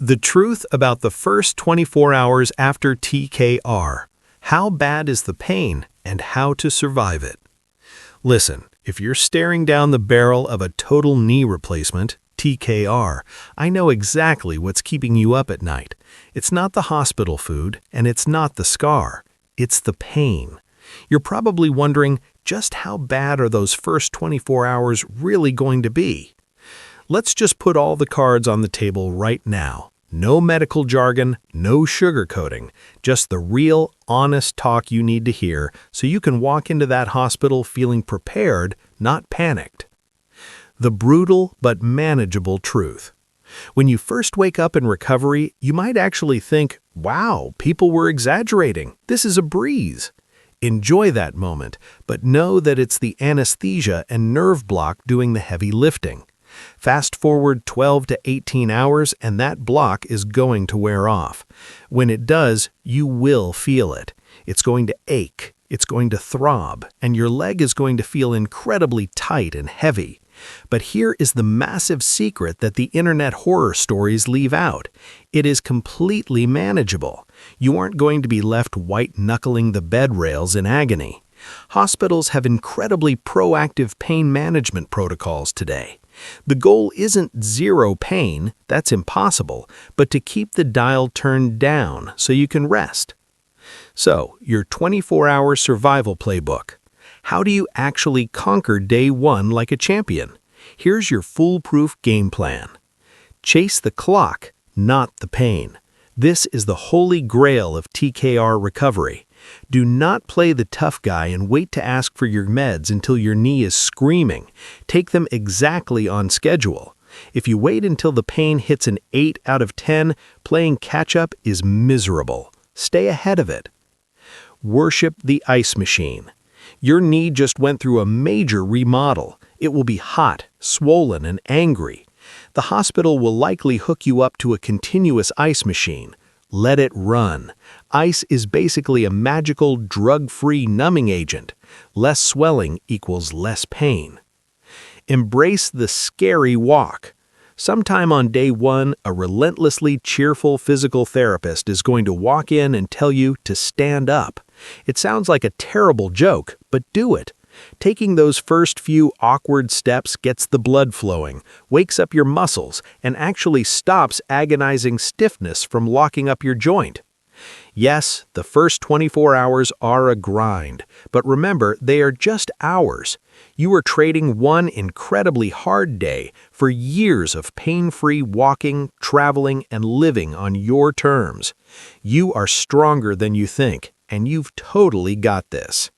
The truth about the first 24 hours after TKR. How bad is the pain and how to survive it? Listen, if you're staring down the barrel of a total knee replacement, TKR, I know exactly what's keeping you up at night. It's not the hospital food, and it's not the scar. It's the pain. You're probably wondering, just how bad are those first 24 hours really going to be? Let's just put all the cards on the table right now. No medical jargon, no sugarcoating, just the real, honest talk you need to hear so you can walk into that hospital feeling prepared, not panicked. The brutal but manageable truth. When you first wake up in recovery, you might actually think, wow, people were exaggerating. This is a breeze. Enjoy that moment, but know that it's the anesthesia and nerve block doing the heavy lifting. Fast forward 12 to 18 hours and that block is going to wear off. When it does, you will feel it. It's going to ache, it's going to throb, and your leg is going to feel incredibly tight and heavy. But here is the massive secret that the internet horror stories leave out. It is completely manageable. You aren't going to be left white-knuckling the bed rails in agony. Hospitals have incredibly proactive pain management protocols today. The goal isn't zero pain, that's impossible, but to keep the dial turned down so you can rest. So, your 24-hour survival playbook. How do you actually conquer day one like a champion? Here's your foolproof game plan. Chase the clock, not the pain. This is the holy grail of TKR recovery. Do not play the tough guy and wait to ask for your meds until your knee is screaming. Take them exactly on schedule. If you wait until the pain hits an 8 out of 10, playing catch-up is miserable. Stay ahead of it. Worship the ice machine. Your knee just went through a major remodel. It will be hot, swollen, and angry. The hospital will likely hook you up to a continuous ice machine. Let it run. Ice is basically a magical, drug-free numbing agent. Less swelling equals less pain. Embrace the scary walk. Sometime on day one, a relentlessly cheerful physical therapist is going to walk in and tell you to stand up. It sounds like a terrible joke, but do it. Taking those first few awkward steps gets the blood flowing, wakes up your muscles, and actually stops agonizing stiffness from locking up your joint. Yes, the first 24 hours are a grind, but remember, they are just hours. You are trading one incredibly hard day for years of pain-free walking, traveling, and living on your terms. You are stronger than you think, and you've totally got this.